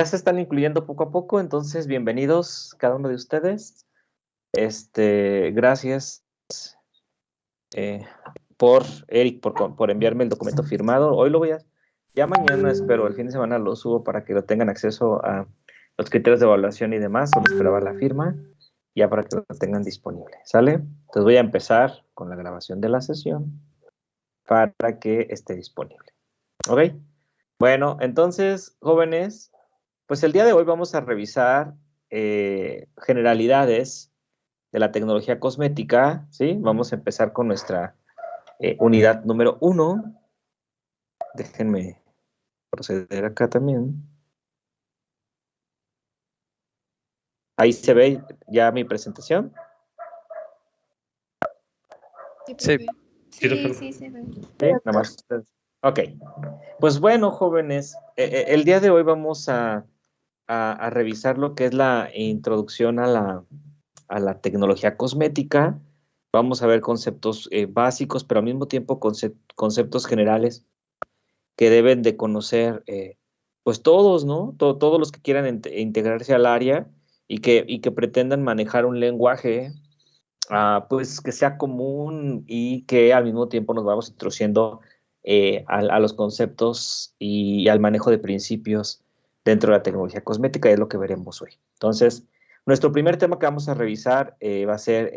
se están incluyendo poco a poco, entonces bienvenidos cada uno de ustedes. Gracias eh, Eric, por enviarme el documento firmado. Hoy lo voy a, ya mañana espero, el fin de semana lo subo para que lo tengan acceso a los criterios de evaluación y demás. Solo esperaba la firma, ya para que lo tengan disponible. ¿Sale? Entonces voy a empezar con la grabación de la sesión para que esté disponible. ¿Ok? Bueno, entonces, jóvenes, pues el día de hoy vamos a revisar generalidades de la tecnología cosmética, ¿sí? Vamos a empezar con nuestra unidad número 1. Déjenme proceder acá también. Ahí se ve ya mi presentación. Sí, Sí. profe. Sí, se ve. ¿Sí? Nada más. Ok. Pues bueno, jóvenes, el día de hoy vamos a revisar lo que es la introducción a la tecnología cosmética. Vamos a ver conceptos básicos, pero al mismo tiempo conceptos generales que deben de conocer pues todos, ¿no? Todos los que quieran integrarse al área y que pretendan manejar un lenguaje pues que sea común y que al mismo tiempo nos vamos introduciendo a los conceptos y al manejo de principios dentro de la tecnología cosmética, es lo que veremos hoy. Entonces, nuestro primer tema que vamos a revisar va a ser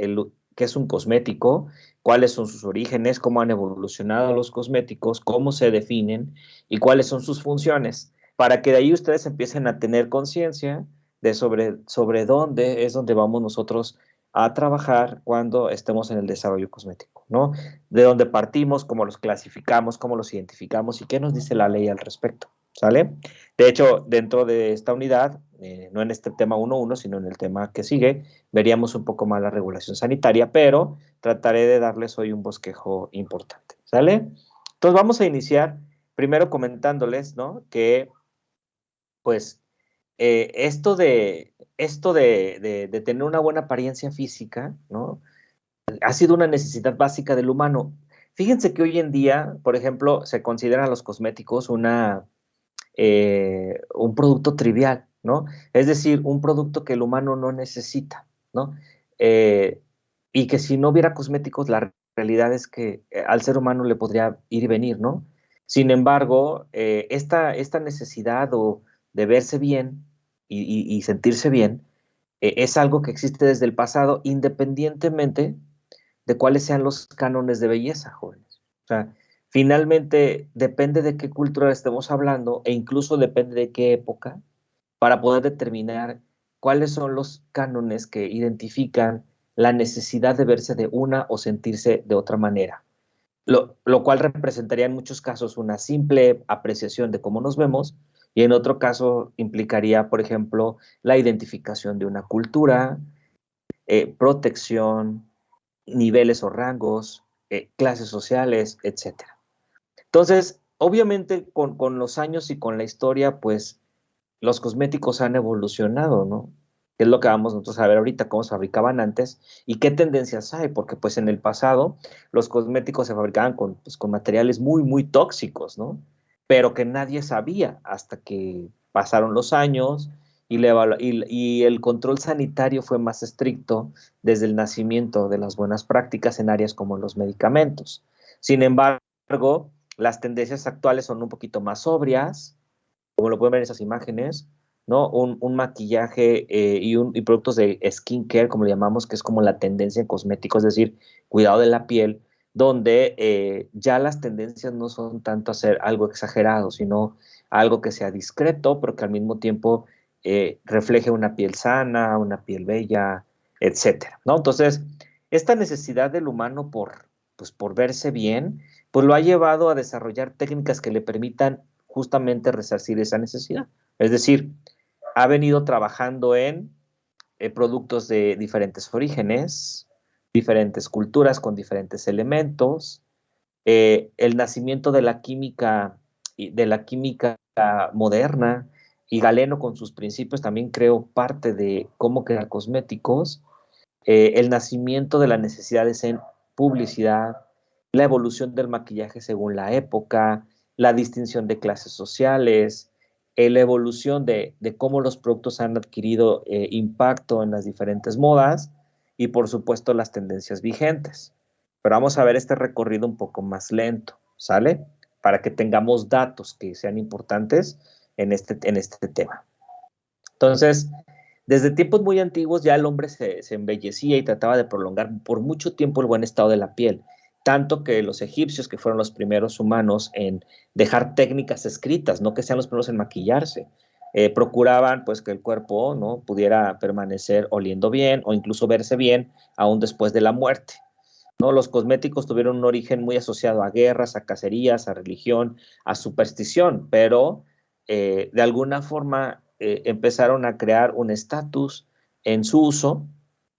qué es un cosmético, cuáles son sus orígenes, cómo han evolucionado los cosméticos, cómo se definen y cuáles son sus funciones, para que de ahí ustedes empiecen a tener conciencia de sobre dónde es donde vamos nosotros a trabajar cuando estemos en el desarrollo cosmético, ¿no? De dónde partimos, cómo los clasificamos, cómo los identificamos y qué nos dice la ley al respecto, ¿sale? De hecho, dentro de esta unidad, no en este tema 1.1, sino en el tema que sigue, veríamos un poco más la regulación sanitaria, pero trataré de darles hoy un bosquejo importante, ¿sale? Entonces vamos a iniciar primero comentándoles, ¿no? Que, pues, esto de tener una buena apariencia física, ¿no? Ha sido una necesidad básica del humano. Fíjense que hoy en día, por ejemplo, se consideran los cosméticos un producto trivial, ¿no? Es decir, un producto que el humano no necesita, ¿no? Eh, y que si no hubiera cosméticos, la realidad es que al ser humano le podría ir y venir, ¿no? Sin embargo, esta necesidad de verse bien y sentirse bien es algo que existe desde el pasado, independientemente de cuáles sean los cánones de belleza, jóvenes. O sea, finalmente depende de qué cultura estemos hablando e incluso depende de qué época para poder determinar cuáles son los cánones que identifican la necesidad de verse de una o sentirse de otra manera. Lo cual representaría en muchos casos una simple apreciación de cómo nos vemos y en otro caso implicaría, por ejemplo, la identificación de una cultura, protección, niveles o rangos, clases sociales, etcétera. Entonces, obviamente con los años y con la historia, pues los cosméticos han evolucionado, ¿no? Que es lo que vamos nosotros a ver ahorita, cómo se fabricaban antes y qué tendencias hay, porque pues en el pasado los cosméticos se fabricaban pues, con materiales muy, muy tóxicos, ¿no? Pero que nadie sabía hasta que pasaron los años y el control sanitario fue más estricto desde el nacimiento de las buenas prácticas en áreas como los medicamentos. Sin embargo, las tendencias actuales son un poquito más sobrias, como lo pueden ver en esas imágenes, ¿no? Un maquillaje y productos de skincare, como le llamamos, que es como la tendencia en cosméticos, es decir, cuidado de la piel, donde ya las tendencias no son tanto hacer algo exagerado, sino algo que sea discreto, pero que al mismo tiempo refleje una piel sana, una piel bella, etcétera, ¿no? Entonces, esta necesidad del humano pues, por verse bien, pues lo ha llevado a desarrollar técnicas que le permitan justamente resarcir esa necesidad. Es decir, ha venido trabajando en productos de diferentes orígenes, diferentes culturas con diferentes elementos, el nacimiento de la química moderna, y Galeno con sus principios también creó parte de cómo crear cosméticos, el nacimiento de las necesidades en publicidad, la evolución del maquillaje según la época, la distinción de clases sociales, la evolución de cómo los productos han adquirido impacto en las diferentes modas y por supuesto las tendencias vigentes. Pero vamos a ver este recorrido un poco más lento, ¿sale? Para que tengamos datos que sean importantes en este tema. Entonces, desde tiempos muy antiguos ya el hombre se embellecía y trataba de prolongar por mucho tiempo el buen estado de la piel, tanto que los egipcios, que fueron los primeros humanos en dejar técnicas escritas, no que sean los primeros en maquillarse, procuraban pues que el cuerpo, ¿no?, pudiera permanecer oliendo bien o incluso verse bien aún después de la muerte, ¿no? Los cosméticos tuvieron un origen muy asociado a guerras, a cacerías, a religión, a superstición, pero de alguna forma empezaron a crear un estatus en su uso,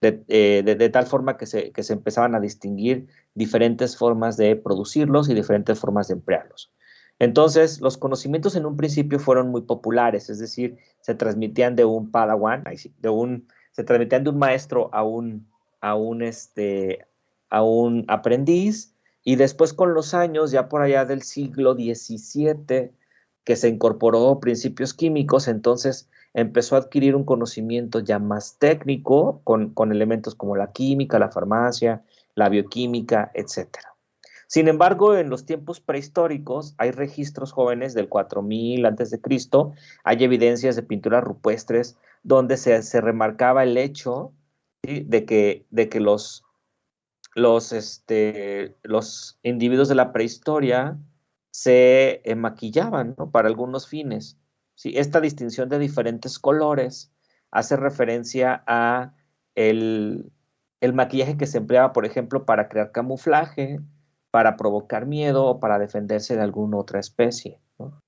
de tal forma que se empezaban a distinguir diferentes formas de producirlos y diferentes formas de emplearlos. Entonces, los conocimientos en un principio fueron muy populares, es decir, se transmitían de un padawan, se transmitían de un maestro a un aprendiz, y después con los años, ya por allá del siglo XVII, que se incorporó principios químicos, entonces empezó a adquirir un conocimiento ya más técnico, con elementos como la química, la farmacia, la bioquímica, etcétera. Sin embargo, en los tiempos prehistóricos hay registros jóvenes del 4000 antes de Cristo, hay evidencias de pinturas rupestres donde se remarcaba el hecho, ¿sí?, de que los individuos de la prehistoria se maquillaban, ¿no?, para algunos fines. ¿Sí? Esta distinción de diferentes colores hace referencia a el, el maquillaje que se empleaba, por ejemplo, para crear camuflaje, para provocar miedo o para defenderse de alguna otra especie, ¿no?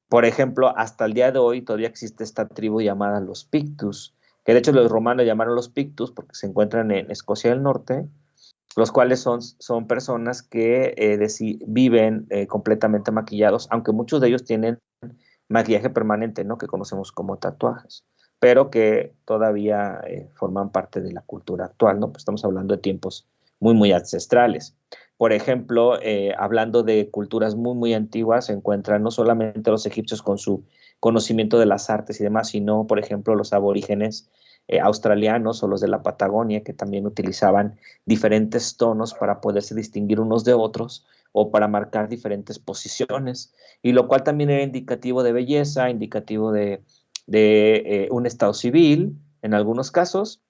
Por ejemplo, hasta el día de hoy todavía existe esta tribu llamada los Pictus, que de hecho los romanos llamaron los Pictus porque se encuentran en Escocia del Norte, los cuales son personas que viven completamente maquillados, aunque muchos de ellos tienen maquillaje permanente, ¿no?, que conocemos como tatuajes, pero que todavía forman parte de la cultura actual, ¿no? Pues estamos hablando de tiempos muy, muy ancestrales. Por ejemplo, hablando de culturas muy, muy antiguas, se encuentran no solamente los egipcios con su conocimiento de las artes y demás, sino, por ejemplo, los aborígenes australianos o los de la Patagonia, que también utilizaban diferentes tonos para poderse distinguir unos de otros o para marcar diferentes posiciones, y lo cual también era indicativo de belleza, indicativo de un estado civil, en algunos casos,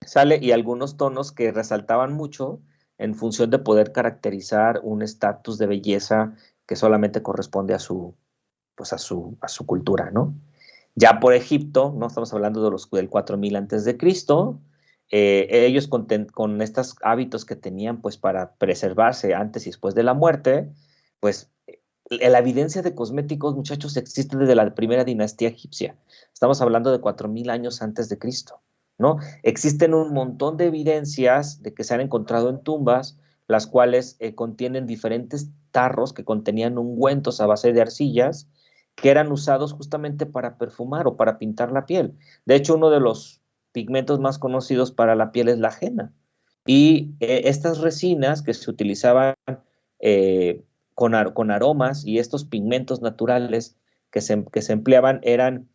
¿sale? Y algunos tonos que resaltaban mucho en función de poder caracterizar un estatus de belleza que solamente corresponde a pues a su cultura, ¿no? Ya por Egipto, no estamos hablando del 4000 antes de Cristo, ellos con estos hábitos que tenían pues para preservarse antes y después de la muerte, pues la evidencia de cosméticos, muchachos, existe desde la primera dinastía egipcia. Estamos hablando de 4000 años antes de Cristo, ¿no? Existen un montón de evidencias de que se han encontrado en tumbas, las cuales contienen diferentes tarros que contenían ungüentos a base de arcillas, que eran usados justamente para perfumar o para pintar la piel. De hecho, uno de los pigmentos más conocidos para la piel es la henna. Y estas resinas que se utilizaban eh, con aromas, y estos pigmentos naturales que se empleaban eran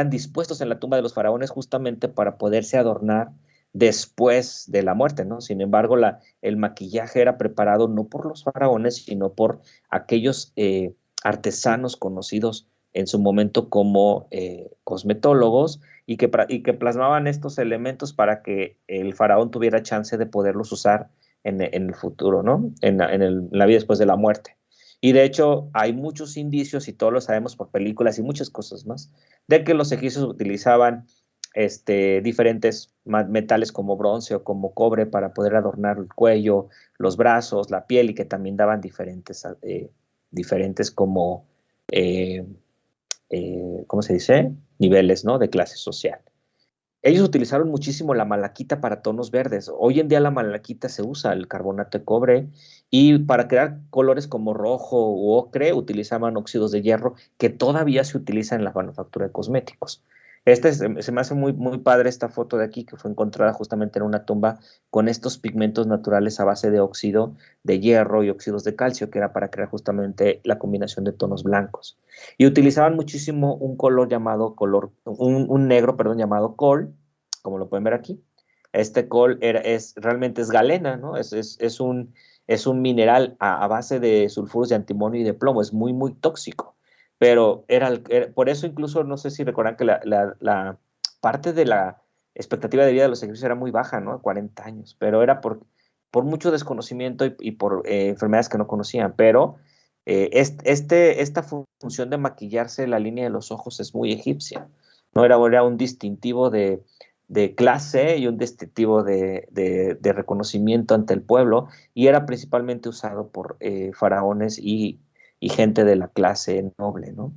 dispuestos en la tumba de los faraones justamente para poderse adornar después de la muerte, ¿no? Sin embargo, el maquillaje era preparado no por los faraones, sino por aquellos artesanos conocidos en su momento como cosmetólogos, y que plasmaban estos elementos para que el faraón tuviera chance de poderlos usar en el futuro, ¿no? En la vida después de la muerte. Y de hecho hay muchos indicios, y todos lo sabemos por películas y muchas cosas más, de que los egipcios utilizaban diferentes metales como bronce o como cobre para poder adornar el cuello, los brazos, la piel, y que también daban diferentes como, ¿cómo se dice? Niveles, ¿no?, de clase social. Ellos utilizaron muchísimo la malaquita para tonos verdes. Hoy en día la malaquita se usa, el carbonato de cobre, y para crear colores como rojo u ocre utilizaban óxidos de hierro, que todavía se utilizan en la manufactura de cosméticos. Se me hace muy, muy padre esta foto de aquí, que fue encontrada justamente en una tumba con estos pigmentos naturales a base de óxido de hierro y óxidos de calcio, que era para crear justamente la combinación de tonos blancos. Y utilizaban muchísimo un un negro, perdón, llamado col, como lo pueden ver aquí. Este col realmente es galena, ¿no? Es un mineral a base de sulfuros de antimonio y de plomo, es muy, muy tóxico. Pero por eso incluso, no sé si recuerdan que la parte de la expectativa de vida de los egipcios era muy baja, ¿no? 40 años, pero era por mucho desconocimiento y por enfermedades que no conocían. Pero esta función de maquillarse la línea de los ojos es muy egipcia, ¿no? Era un distintivo de clase y un distintivo de reconocimiento ante el pueblo, y era principalmente usado por faraones y gente de la clase noble, ¿no?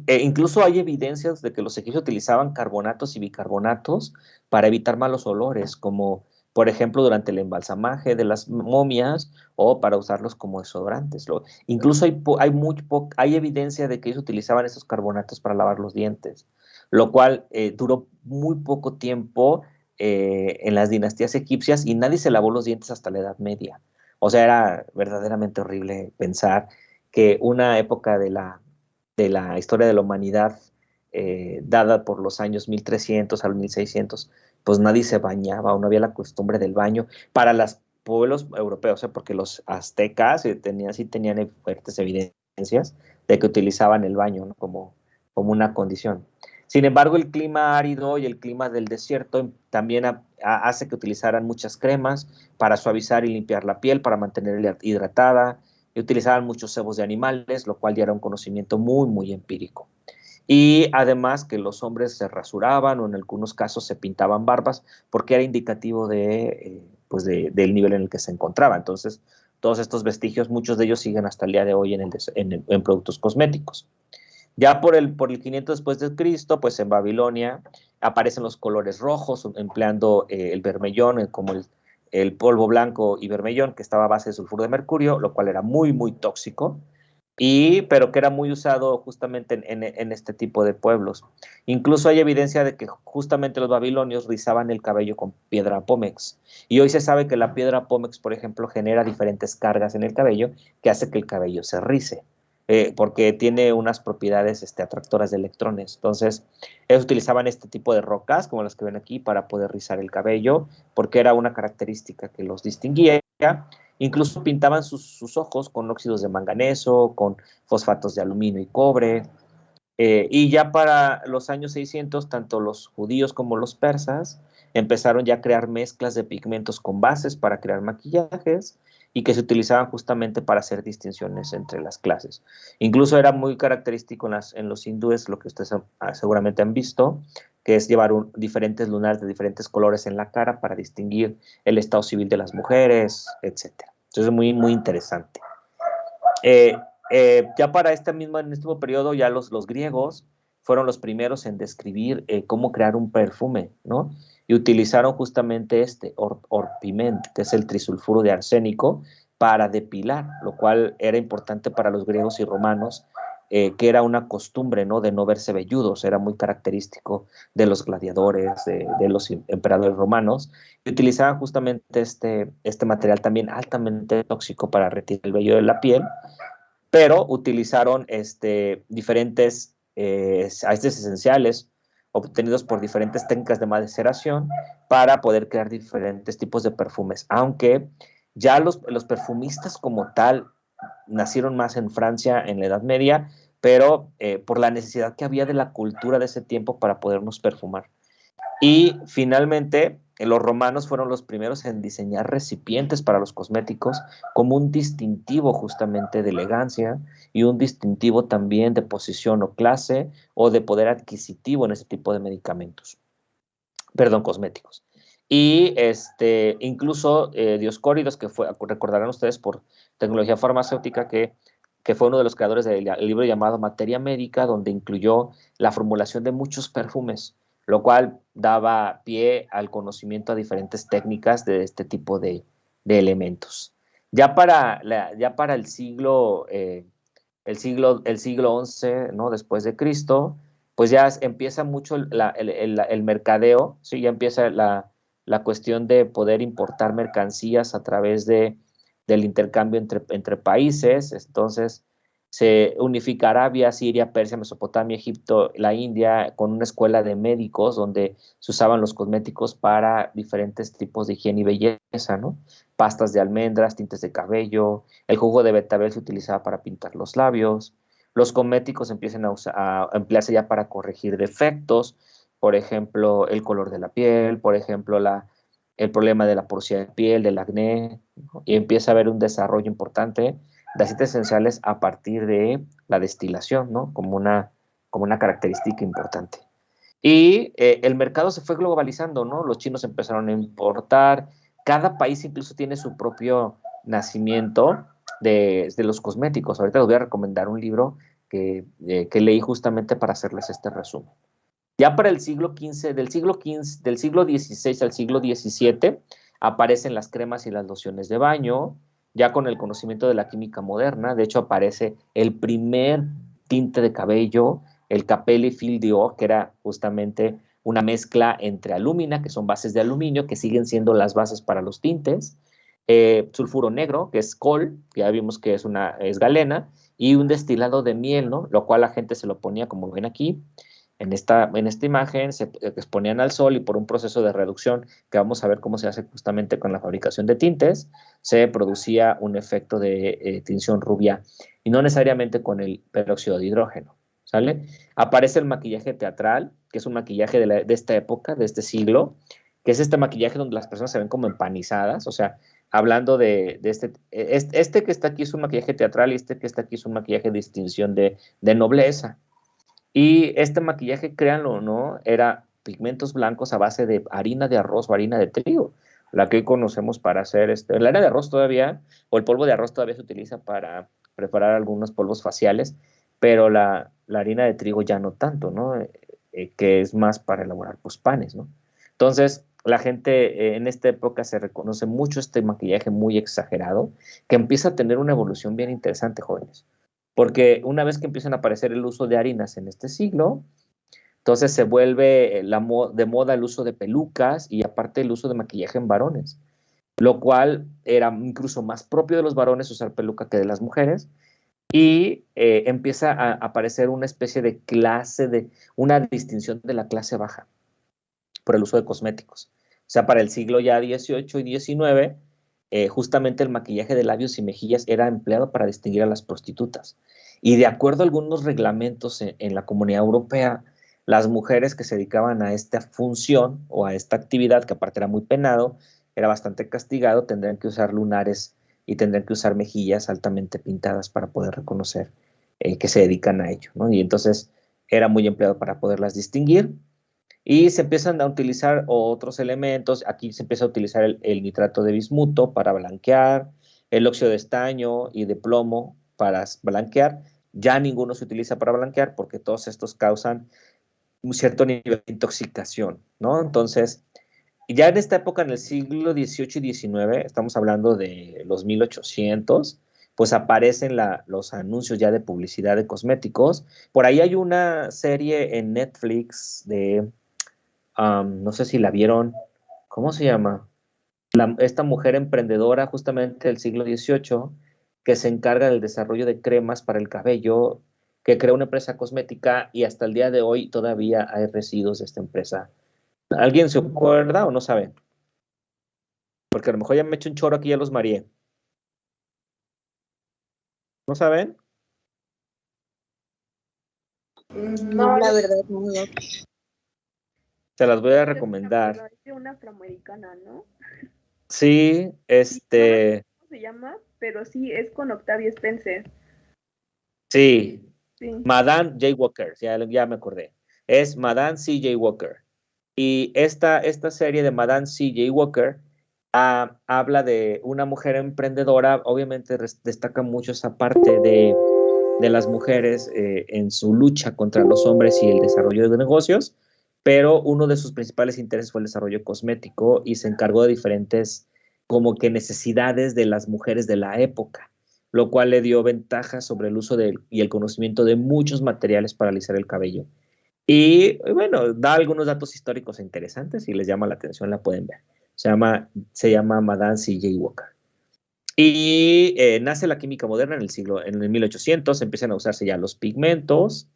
Incluso hay evidencias de que los egipcios utilizaban carbonatos y bicarbonatos para evitar malos olores, como por ejemplo durante el embalsamaje de las momias o para usarlos como desodorantes. Incluso hay evidencia de que ellos utilizaban esos carbonatos para lavar los dientes, lo cual duró muy poco tiempo en las dinastías egipcias, y nadie se lavó los dientes hasta la Edad Media. O sea, era verdaderamente horrible pensar que una época de la historia de la humanidad, dada por los años 1300 al 1600, pues nadie se bañaba o no había la costumbre del baño para los pueblos europeos, porque los aztecas sí tenían fuertes evidencias de que utilizaban el baño, ¿no? Como una condición. Sin embargo, el clima árido y el clima del desierto también hace que utilizaran muchas cremas para suavizar y limpiar la piel, para mantenerla hidratada, y utilizaban muchos sebos de animales, lo cual ya era un conocimiento muy, muy empírico. Y además que los hombres se rasuraban o en algunos casos se pintaban barbas, porque era indicativo del nivel en el que se encontraba. Entonces, todos estos vestigios, muchos de ellos siguen hasta el día de hoy en productos cosméticos. Ya por el 500 después de Cristo, pues en Babilonia aparecen los colores rojos, empleando el bermellón como el polvo blanco y bermellón, que estaba a base de sulfuro de mercurio, lo cual era muy, muy tóxico, pero que era muy usado justamente en este tipo de pueblos. Incluso hay evidencia de que justamente los babilonios rizaban el cabello con piedra pómex. Y hoy se sabe que la piedra pómex, por ejemplo, genera diferentes cargas en el cabello que hace que el cabello se rice. Porque tiene unas propiedades atractoras de electrones. Entonces, ellos utilizaban este tipo de rocas, como las que ven aquí, para poder rizar el cabello, porque era una característica que los distinguía. Incluso pintaban sus ojos con óxidos de manganeso, con fosfatos de aluminio y cobre. Y ya para los años 600, tanto los judíos como los persas empezaron ya a crear mezclas de pigmentos con bases para crear maquillajes, y que se utilizaban justamente para hacer distinciones entre las clases. Incluso era muy característico en los hindúes, lo que ustedes seguramente han visto, que es llevar diferentes lunares de diferentes colores en la cara para distinguir el estado civil de las mujeres, etcétera. Entonces es muy, muy interesante. Ya para en este mismo periodo, ya los griegos fueron los primeros en describir cómo crear un perfume, ¿no? Y utilizaron justamente orpiment, que es el trisulfuro de arsénico, para depilar, lo cual era importante para los griegos y romanos, que era una costumbre, ¿no? De no verse velludos, era muy característico de los gladiadores, de los emperadores romanos, y utilizaban justamente este material también altamente tóxico para retirar el vello de la piel, pero utilizaron diferentes aceites esenciales obtenidos por diferentes técnicas de maceración para poder crear diferentes tipos de perfumes, aunque ya los perfumistas como tal nacieron más en Francia en la Edad Media, pero por la necesidad que había de la cultura de ese tiempo para podernos perfumar. Y finalmente, los romanos fueron los primeros en diseñar recipientes para los cosméticos como un distintivo justamente de elegancia y un distintivo también de posición o clase o de poder adquisitivo en ese tipo de medicamentos, perdón, cosméticos. Y incluso Dioscórides, recordarán ustedes por tecnología farmacéutica, que fue uno de los creadores del libro llamado Materia Médica, donde incluyó la formulación de muchos perfumes, lo cual daba pie al conocimiento a diferentes técnicas de este tipo de elementos. Ya para el siglo el siglo XI, ¿no? Después de Cristo, pues ya empieza mucho el mercadeo, ¿sí? Ya empieza la cuestión de poder importar mercancías a través del intercambio entre países. Entonces se unifica Arabia, Siria, Persia, Mesopotamia, Egipto, la India, con una escuela de médicos donde se usaban los cosméticos para diferentes tipos de higiene y belleza, ¿no? Pastas de almendras, tintes de cabello, el jugo de betabel se utilizaba para pintar los labios, los cosméticos empiezan a emplearse ya para corregir defectos, por ejemplo, el color de la piel, por ejemplo, el problema de la porosidad de piel, del acné, ¿no? Y empieza a haber un desarrollo importante de aceites esenciales a partir de la destilación, ¿no? Como una característica importante. Y el mercado se fue globalizando, ¿no? Los chinos empezaron a importar, cada país incluso tiene su propio nacimiento de los cosméticos. Ahorita les voy a recomendar un libro que leí justamente para hacerles este resumen. Ya para el siglo XV, del siglo XVI al siglo XVII, aparecen las cremas y las lociones de baño, ya con el conocimiento de la química moderna. De hecho, aparece el primer tinte de cabello, el Capelli Fil d'Or, que era justamente una mezcla entre alúmina, que son bases de aluminio, que siguen siendo las bases para los tintes, sulfuro negro, que es col, que ya vimos que es galena, y un destilado de miel, ¿no? Lo cual la gente se lo ponía, como ven aquí, en esta imagen, se exponían al sol y por un proceso de reducción, que vamos a ver cómo se hace justamente con la fabricación de tintes, se producía un efecto de tinción rubia y no necesariamente con el peróxido de hidrógeno, ¿sale? Aparece el maquillaje teatral, que es un maquillaje de esta época, de este siglo, que es este maquillaje donde las personas se ven como empanizadas, o sea, hablando de este que está aquí es un maquillaje teatral y este que está aquí es un maquillaje de distinción de nobleza. Y este maquillaje, créanlo o no, era pigmentos blancos a base de harina de arroz o harina de trigo, la que hoy conocemos para hacer la harina de arroz todavía, o el polvo de arroz todavía se utiliza para preparar algunos polvos faciales, pero la harina de trigo ya no tanto, ¿no? Que es más para elaborar pues panes, ¿no? Entonces, la gente en esta época se reconoce mucho este maquillaje muy exagerado, que empieza a tener una evolución bien interesante, jóvenes. Porque una vez que empiezan a aparecer el uso de harinas en este siglo, entonces se vuelve de moda el uso de pelucas y aparte el uso de maquillaje en varones, lo cual era incluso más propio de los varones usar peluca que de las mujeres, y empieza a aparecer una especie de una distinción de la clase baja por el uso de cosméticos. O sea, para el siglo ya XVIII y XIX, justamente el maquillaje de labios y mejillas era empleado para distinguir a las prostitutas. Y de acuerdo a algunos reglamentos en la Comunidad Europea, las mujeres que se dedicaban a esta función o a esta actividad, que aparte era muy penado, era bastante castigado, tendrían que usar lunares y tendrían que usar mejillas altamente pintadas para poder reconocer que se dedican a ello, ¿no? Y entonces era muy empleado para poderlas distinguir. Y se empiezan a utilizar otros elementos. Aquí se empieza a utilizar el nitrato de bismuto para blanquear, el óxido de estaño y de plomo para blanquear. Ya ninguno se utiliza para blanquear porque todos estos causan un cierto nivel de intoxicación, ¿no? Entonces, ya en esta época, en el siglo XVIII y XIX, estamos hablando de los 1800, pues aparecen los anuncios ya de publicidad de cosméticos. Por ahí hay una serie en Netflix no sé si la vieron, ¿cómo se llama? Esta mujer emprendedora justamente del siglo XVIII que se encarga del desarrollo de cremas para el cabello, que creó una empresa cosmética y hasta el día de hoy todavía hay residuos de esta empresa. ¿Alguien se acuerda o no sabe? Porque a lo mejor ya me he hecho un choro aquí, ya los mareé. ¿No saben? No, la verdad, no. Se las voy a Creo que ya me recomendar. acordé de una afroamericana, ¿no? Sí, Sí, no me acuerdo cómo se llama, pero sí, es con Octavia Spencer. sí, Sí. Madame J. Walker, ya me acordé. Es Madame C. J. Walker. Y esta serie de Madame C. J. Walker habla de una mujer emprendedora. Obviamente destaca mucho esa parte de las mujeres en su lucha contra los hombres y el desarrollo de negocios, pero uno de sus principales intereses fue el desarrollo cosmético y se encargó de diferentes como que necesidades de las mujeres de la época. lo cual le dio ventajas sobre el uso y el conocimiento de muchos materiales para alisar el cabello. Y bueno, da algunos datos históricos interesantes, si les llama la atención la pueden ver. Se llama Madame C.J. Walker. Y nace la química moderna en el 1800, empiezan a usarse ya los pigmentos,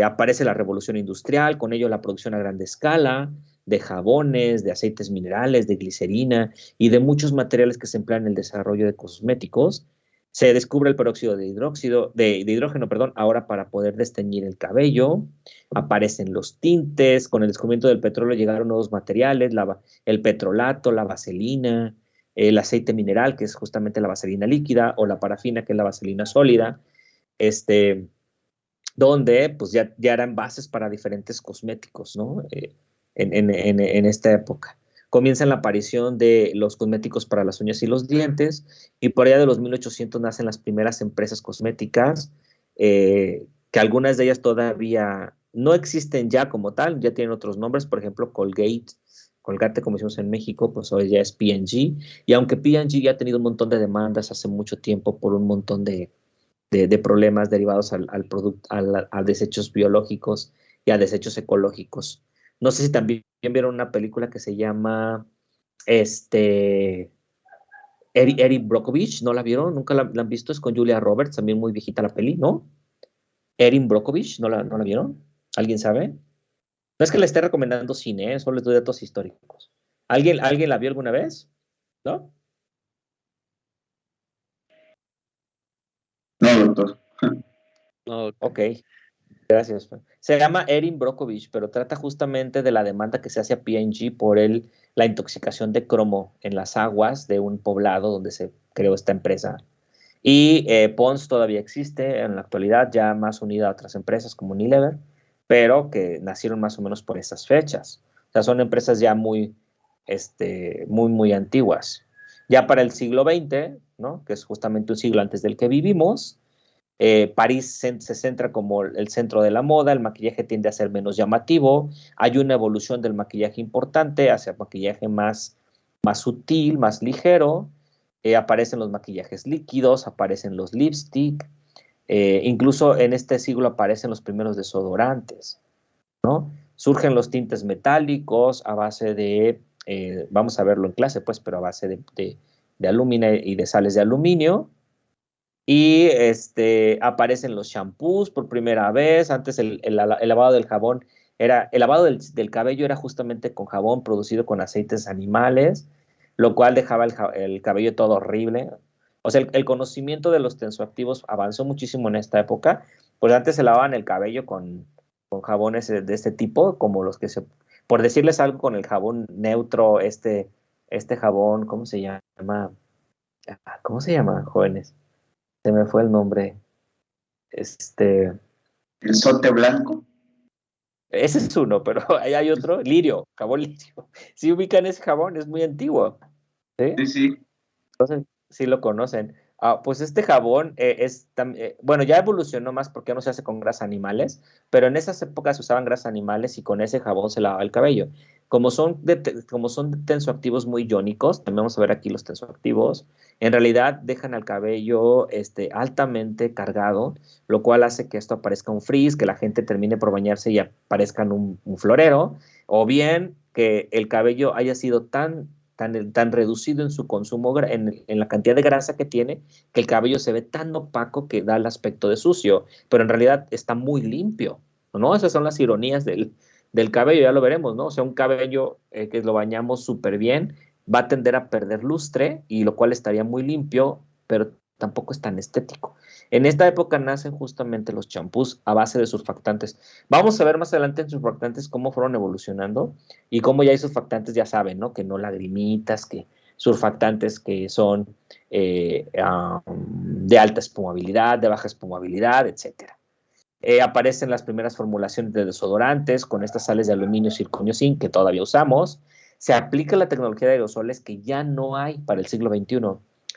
aparece la revolución industrial, con ello la producción a gran escala de jabones, de aceites minerales, de glicerina y de muchos materiales que se emplean en el desarrollo de cosméticos. Se descubre el peróxido de hidrógeno, perdón, ahora para poder desteñir el cabello. Aparecen los tintes, con el descubrimiento del petróleo llegaron nuevos materiales, el petrolato, la vaselina, el aceite mineral, que es justamente la vaselina líquida, o la parafina, que es la vaselina sólida, donde pues ya eran bases para diferentes cosméticos, ¿no? En esta época. Comienza la aparición de los cosméticos para las uñas y los dientes, y por allá de los 1800 nacen las primeras empresas cosméticas, que algunas de ellas todavía no existen ya como tal, ya tienen otros nombres, por ejemplo, Colgate, como decimos en México, pues hoy ya es P&G, y aunque P&G ya ha tenido un montón de demandas hace mucho tiempo por un montón de problemas derivados a desechos biológicos y a desechos ecológicos. No sé si también vieron una película que se llama Erin Brockovich, ¿no la vieron? ¿Nunca la han visto? Es con Julia Roberts, también muy viejita la peli, ¿no? Erin Brockovich, ¿no la vieron? ¿Alguien sabe? No es que le esté recomendando cine, solo les doy datos históricos. ¿Alguien la vio alguna vez? ¿No? No, doctor. Ok. Gracias. Se llama Erin Brockovich, pero trata justamente de la demanda que se hace a P&G por la intoxicación de cromo en las aguas de un poblado donde se creó esta empresa. Y Pond's todavía existe en la actualidad, ya más unida a otras empresas como Unilever, pero que nacieron más o menos por esas fechas. O sea, son empresas ya muy antiguas. Ya para el siglo XX, ¿no? Que es justamente un siglo antes del que vivimos, París se centra como el centro de la moda, el maquillaje tiende a ser menos llamativo, hay una evolución del maquillaje importante hacia maquillaje más sutil, más ligero, aparecen los maquillajes líquidos, aparecen los lipstick, incluso en este siglo aparecen los primeros desodorantes, ¿no? Surgen los tintes metálicos a base vamos a verlo en clase, pues, pero a base de aluminio y de sales de aluminio. Y aparecen los shampoos por primera vez. Antes el lavado del jabón el lavado del cabello era justamente con jabón producido con aceites animales, lo cual dejaba el cabello todo horrible. O sea, el conocimiento de los tensoactivos avanzó muchísimo en esta época. Pues antes se lavaban el cabello con jabones de este tipo, como los que por decirles algo, con el jabón neutro, este jabón, ¿cómo se llama? ¿Cómo se llama, jóvenes? Se me fue el nombre. El sote blanco. Ese es uno, pero ahí hay otro, Lirio, jabón Lirio. Si ubican ese jabón, es muy antiguo. ¿Sí? Sí, sí. Entonces, sí lo conocen. Pues este jabón bueno, ya evolucionó más porque no se hace con grasas animales, pero en esas épocas se usaban grasas animales y con ese jabón se lavaba el cabello. Como son tensoactivos muy iónicos, también vamos a ver aquí los tensoactivos, en realidad dejan al cabello altamente cargado, lo cual hace que esto aparezca un frizz, que la gente termine por bañarse y aparezca un florero, o bien que el cabello haya sido tan reducido en su consumo, en la cantidad de grasa que tiene, que el cabello se ve tan opaco que da el aspecto de sucio, pero en realidad está muy limpio, ¿no? Esas son las ironías del cabello, ya lo veremos, ¿no? O sea, un cabello que lo bañamos súper bien va a tender a perder lustre, y lo cual estaría muy limpio, pero tampoco es tan estético. En esta época nacen justamente los champús a base de surfactantes. Vamos a ver más adelante en surfactantes cómo fueron evolucionando y cómo ya hay surfactantes, ya saben, ¿no? Que no lagrimitas, que surfactantes que son de alta espumabilidad, de baja espumabilidad, etcétera. Aparecen las primeras formulaciones de desodorantes con estas sales de aluminio, circonio, zinc, que todavía usamos. Se aplica la tecnología de aerosoles que ya no hay para el siglo XXI,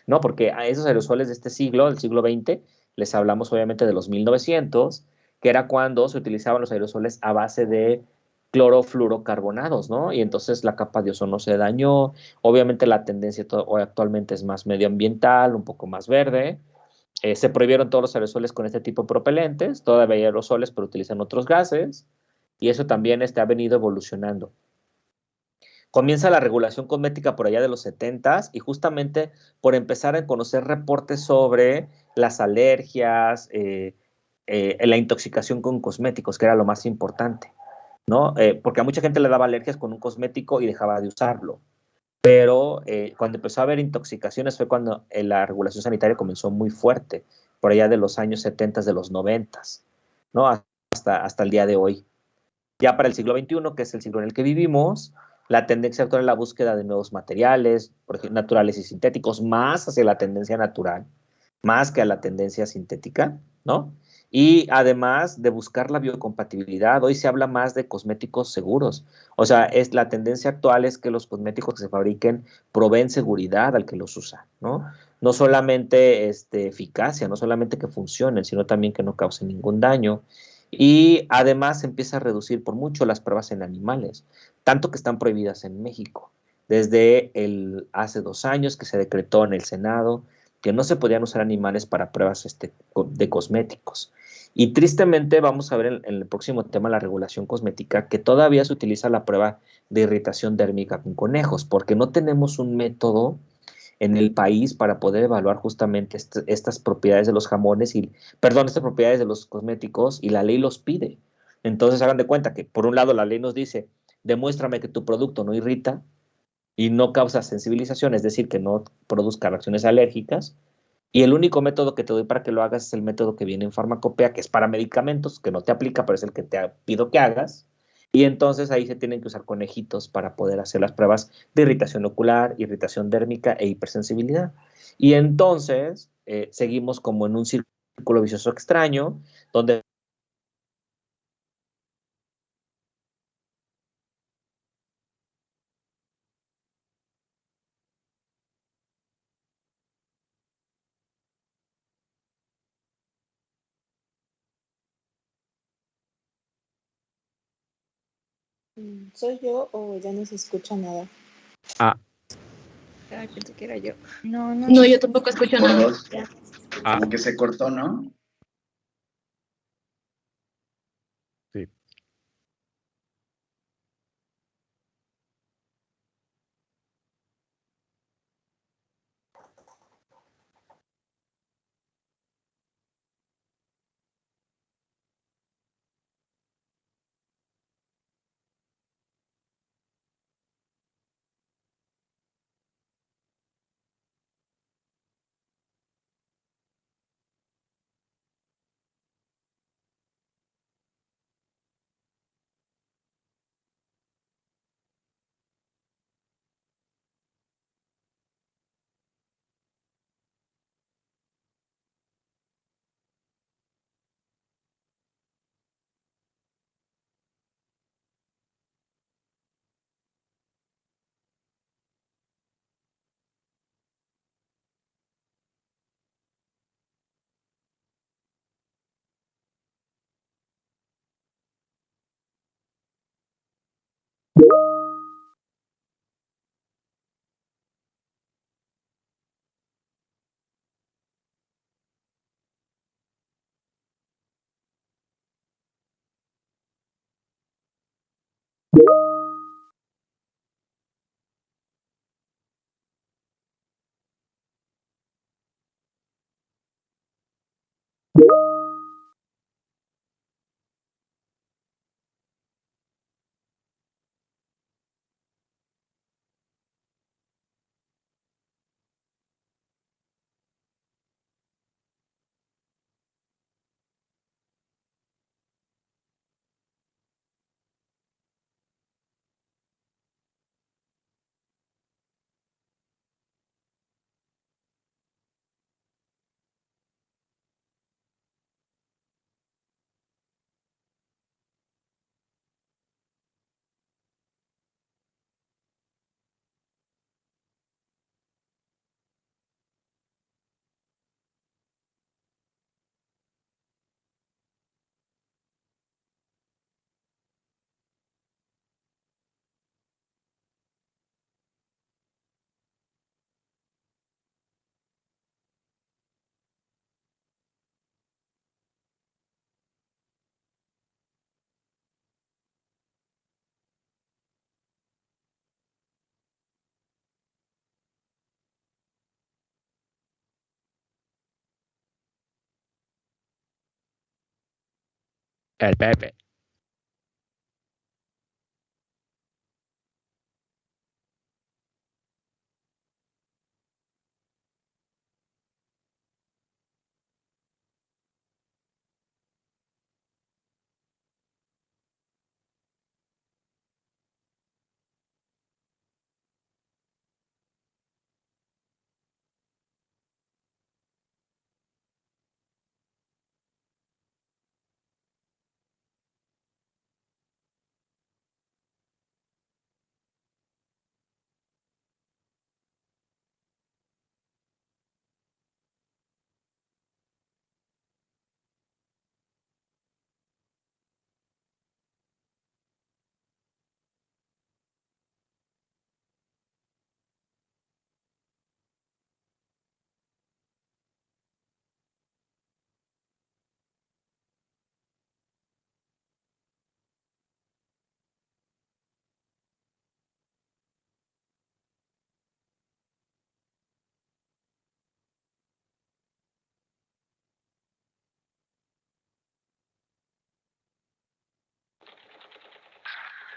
¿no? Porque a esos aerosoles de este siglo, del siglo XX, les hablamos obviamente de los 1900, que era cuando se utilizaban los aerosoles a base de clorofluorocarbonados, ¿no? Y entonces la capa de ozono se dañó. Obviamente la tendencia hoy actualmente es más medioambiental, un poco más verde. Se prohibieron todos los aerosoles con este tipo de propelentes, todavía hay aerosoles, pero utilizan otros gases, y eso también ha venido evolucionando. Comienza la regulación cosmética por allá de los 70 y justamente por empezar a conocer reportes sobre las alergias, la intoxicación con cosméticos, que era lo más importante, ¿no? Porque a mucha gente le daba alergias con un cosmético y dejaba de usarlo. Pero cuando empezó a haber intoxicaciones fue cuando la regulación sanitaria comenzó muy fuerte, por allá de los años 70, de los 90, ¿no? Hasta el día de hoy. Ya para el siglo XXI, que es el siglo en el que vivimos, la tendencia actual es la búsqueda de nuevos materiales, por ejemplo, naturales y sintéticos, más hacia la tendencia natural, más que a la tendencia sintética, ¿no? Y además de buscar la biocompatibilidad, hoy se habla más de cosméticos seguros. O sea, la tendencia actual es que los cosméticos que se fabriquen proveen seguridad al que los usa, ¿no? No solamente eficacia, no solamente que funcionen, sino también que no causen ningún daño. Y además se empieza a reducir por mucho las pruebas en animales, tanto que están prohibidas en México. Desde hace 2 años que se decretó en el Senado que no se podían usar animales para pruebas de cosméticos. Y tristemente vamos a ver en el próximo tema, la regulación cosmética, que todavía se utiliza la prueba de irritación dérmica con conejos, porque no tenemos un método en el país para poder evaluar justamente estas propiedades de los jamones y, perdón, estas propiedades de los cosméticos y la ley los pide. Entonces hagan de cuenta que por un lado la ley nos dice, demuéstrame que tu producto no irrita y no causa sensibilización, es decir, que no produzca reacciones alérgicas. Y el único método que te doy para que lo hagas es el método que viene en farmacopea, que es para medicamentos, que no te aplica, pero es el que te pido que hagas. Y entonces ahí se tienen que usar conejitos para poder hacer las pruebas de irritación ocular, irritación dérmica e hipersensibilidad. Y entonces seguimos como en un círculo vicioso extraño, donde ¿Soy yo o ya no se escucha nada? Ah, Ay, pensé que era yo. No, yo tampoco escucho Por nada. dos, Ya. como que se cortó, ¿no? sí. El Pepe.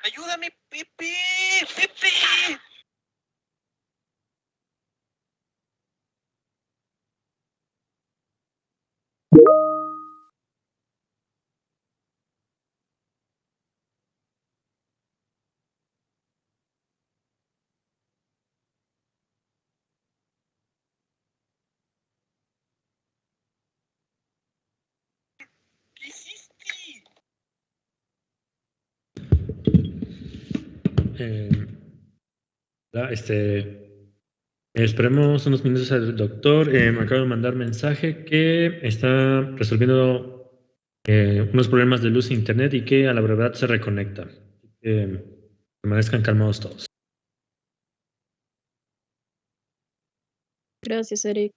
¡Ayúdame, Pepe! ¡Pepe! ¿Qué hiciste? Esperemos unos minutos al doctor. Me acaba de mandar mensaje que está resolviendo unos problemas de luz e internet y que a la brevedad se reconecta. Permanezcan calmados todos. Gracias, Eric.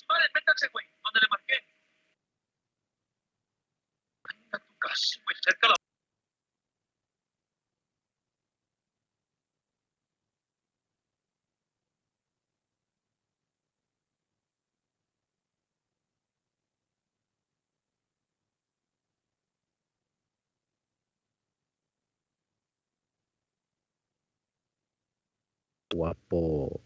Vale, métanse, güey. ¿Dónde le marqué? A tu casa, güey. Cerca la... Guapo.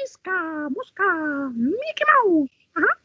Arisca, busca Mickey Mouse. Ajá.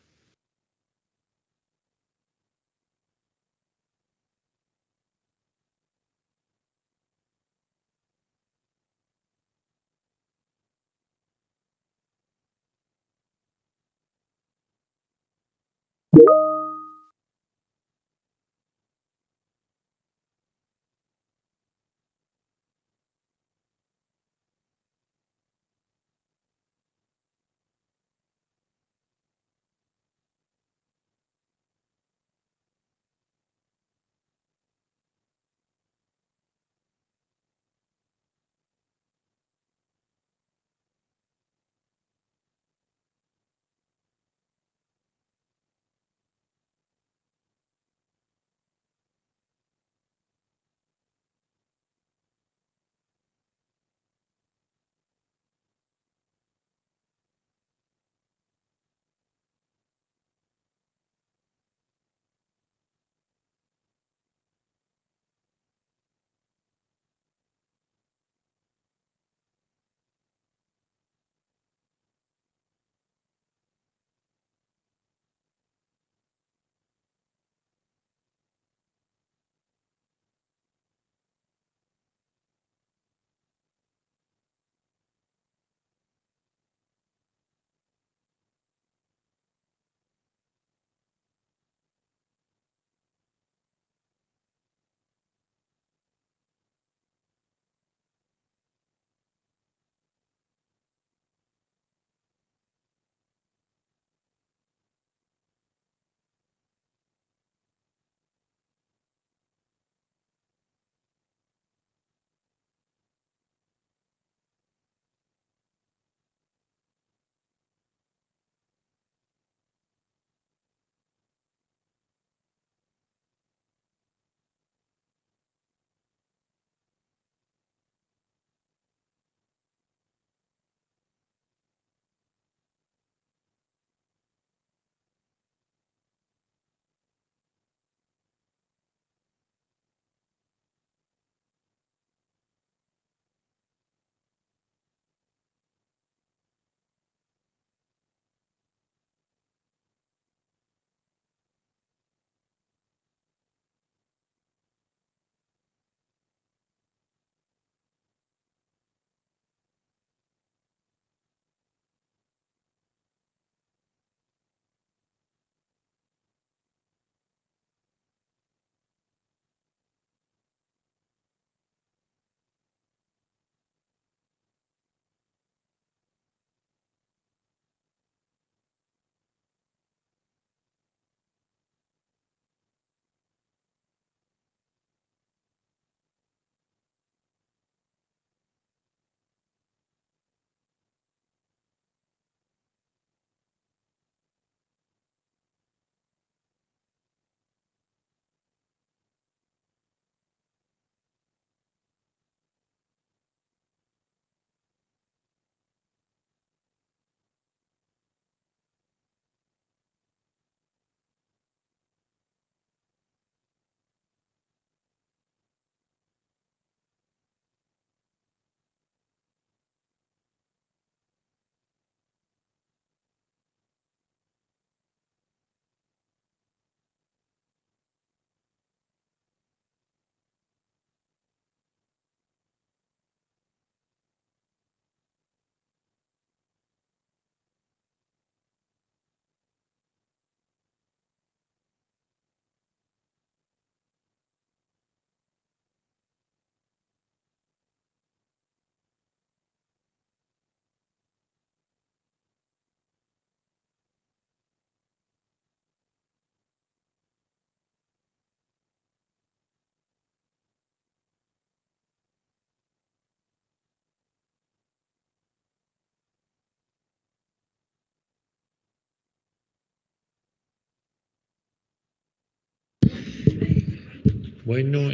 Bueno,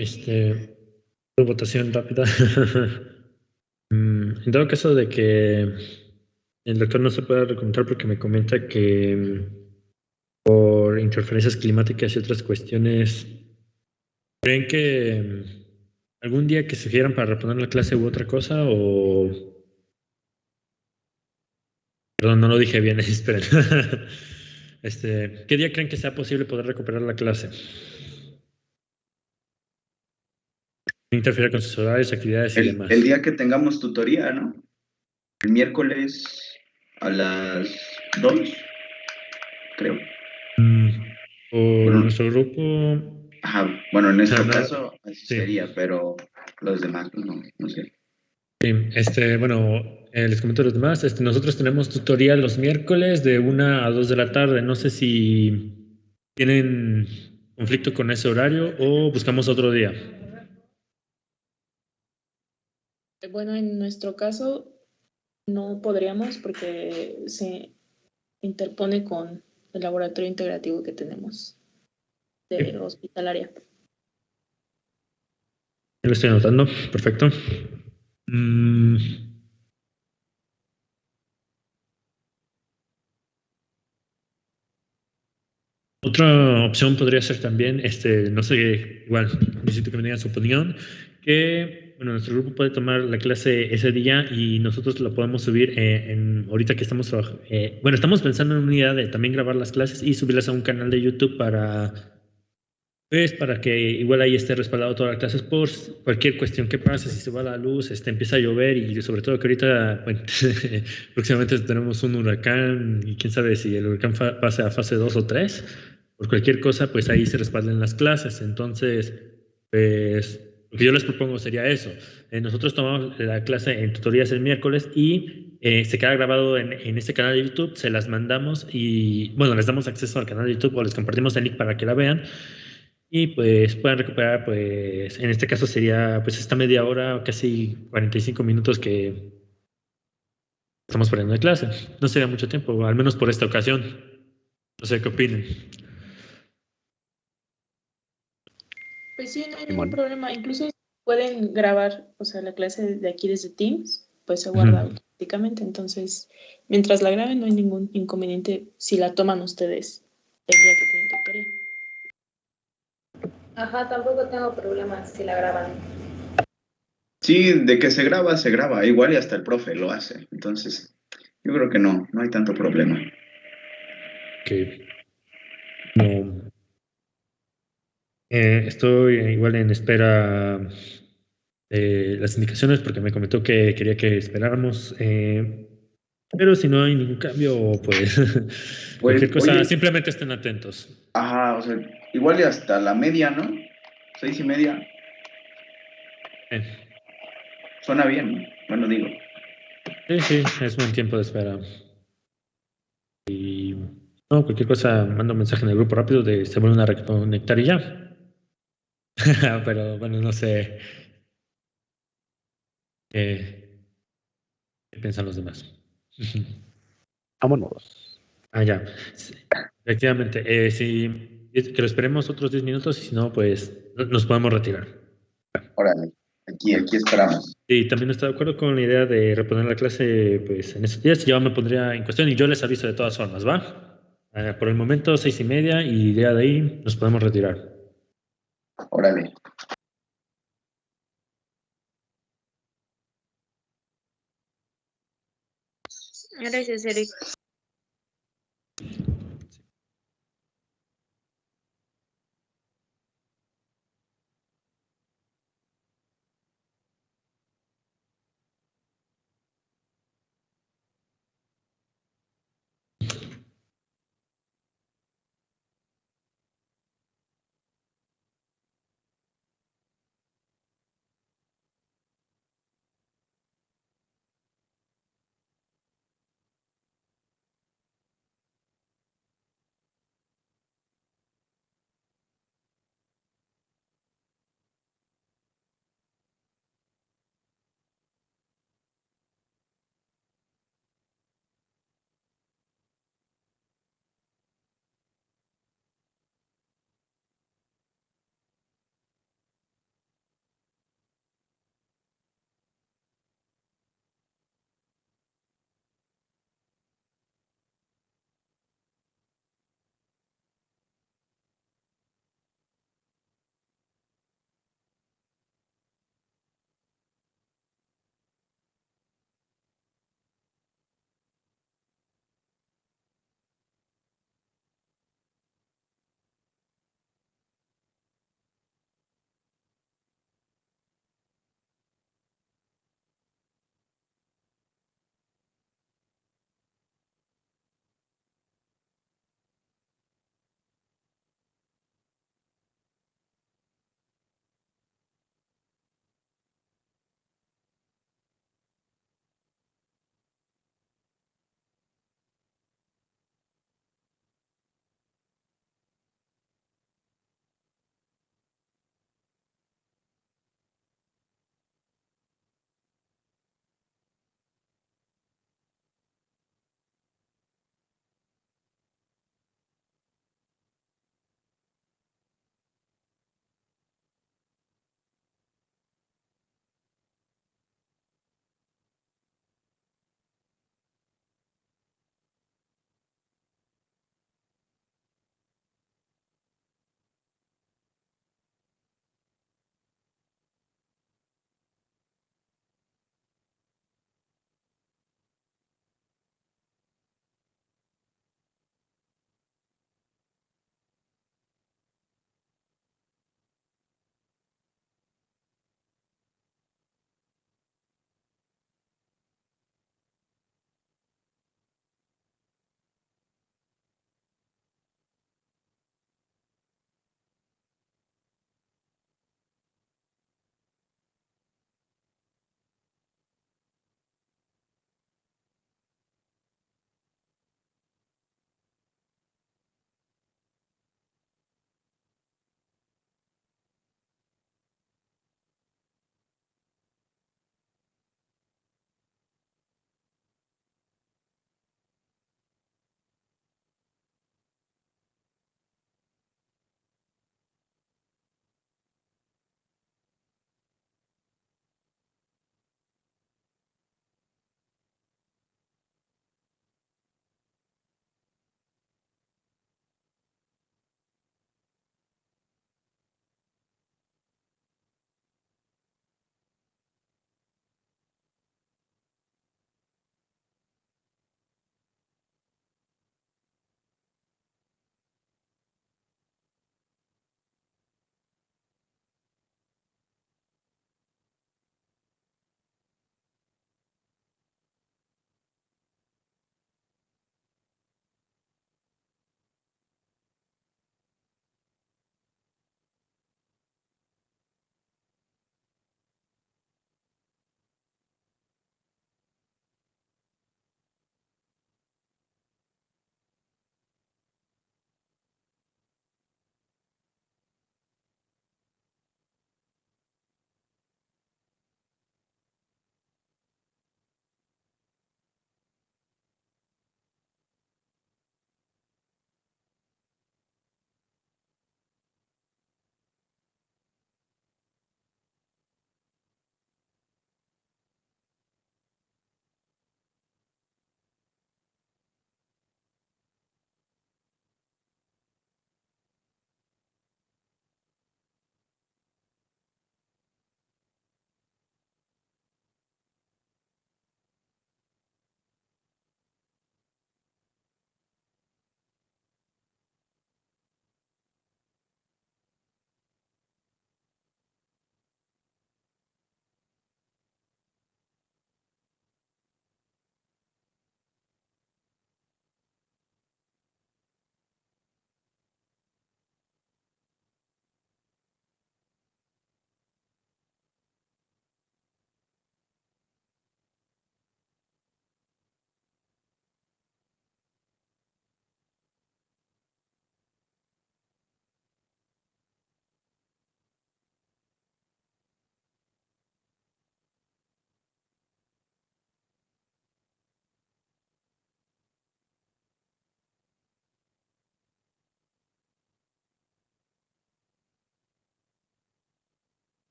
votación rápida. En dado caso de que el doctor no se pueda reconectar porque me comenta que por interferencias climáticas y otras cuestiones, ¿creen que algún día que sugieran para reponer la clase u otra cosa? O Perdón, no lo dije bien, esperen. ¿Qué día creen que sea posible poder recuperar la clase? No interfiere con sus horarios, actividades y demás. El día que tengamos tutoría, ¿no? El miércoles a las 2, creo. Por Bueno, nuestro grupo. ajá, bueno, en nuestro No, caso así sí. sería, pero los demás, pues, no sé. Sí, bueno, les comento a los demás. Nosotros tenemos tutorial los miércoles de 1 a 2 de la tarde. No sé si tienen conflicto con ese horario o buscamos otro día. Bueno, en nuestro caso no podríamos porque se interpone con el laboratorio integrativo que tenemos de hospitalaria. Lo estoy anotando. Perfecto. Otra opción podría ser también, no sé, igual, necesito que me digan su opinión, que, bueno, nuestro grupo puede tomar la clase ese día y nosotros la podemos subir ahorita que estamos trabajando. Bueno, estamos pensando en una idea de también grabar las clases y subirlas a un canal de YouTube para que igual ahí esté respaldado todas las clases por cualquier cuestión que pase, si se va la luz, empieza a llover y sobre todo que ahorita, bueno, próximamente tenemos un huracán y quién sabe si el huracán pase a fase 2 o 3, por cualquier cosa, pues ahí se respalden las clases. Entonces, pues lo que yo les propongo sería eso. Nosotros tomamos la clase en tutorías el miércoles y se queda grabado en este canal de YouTube, se las mandamos y, bueno, les damos acceso al canal de YouTube o les compartimos el link para que la vean. Y pues puedan recuperar, pues en este caso sería pues esta media hora o casi 45 minutos que estamos poniendo de clase. No sería mucho tiempo, al menos por esta ocasión. No sé qué opinen. Pues sí, no hay ningún problema. Incluso pueden grabar, o sea, la clase de aquí desde Teams, pues se guarda automáticamente. Entonces, mientras la graben, no hay ningún inconveniente si la toman ustedes el día que tienen tutoría. Ajá, tampoco tengo problemas si la graban. Sí, de que se graba. Igual y hasta el profe lo hace. Entonces, yo creo que no hay tanto problema. Ok. No. Estoy igual en espera de las indicaciones porque me comentó que quería que esperáramos. Pero si no hay ningún cambio, pues cualquier cosa, oye, simplemente estén atentos. Ajá, o sea, igual y hasta la media, ¿no? 6:30. Suena bien, ¿no? Bueno, digo. Sí, es buen tiempo de espera. Y no, cualquier cosa, mando un mensaje en el grupo rápido de se vuelven a reconectar y ya. Pero bueno, no sé qué piensan los demás. Vámonos. Ya. Sí, efectivamente, que lo esperemos otros 10 minutos y si no, pues nos podemos retirar. Órale, aquí esperamos. Y también estoy de acuerdo con la idea de reponer la clase pues en estos días. Yo me pondría en cuestión y yo les aviso de todas formas, ¿va? Por el momento, 6:30 y ya de ahí nos podemos retirar. Órale. Gracias, Eric.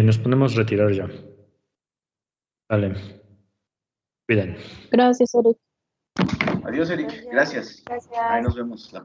Nos ponemos a retirar ya. Vale. Cuiden. Gracias, Eric. Adiós, Eric. Gracias. Gracias. Ahí nos vemos.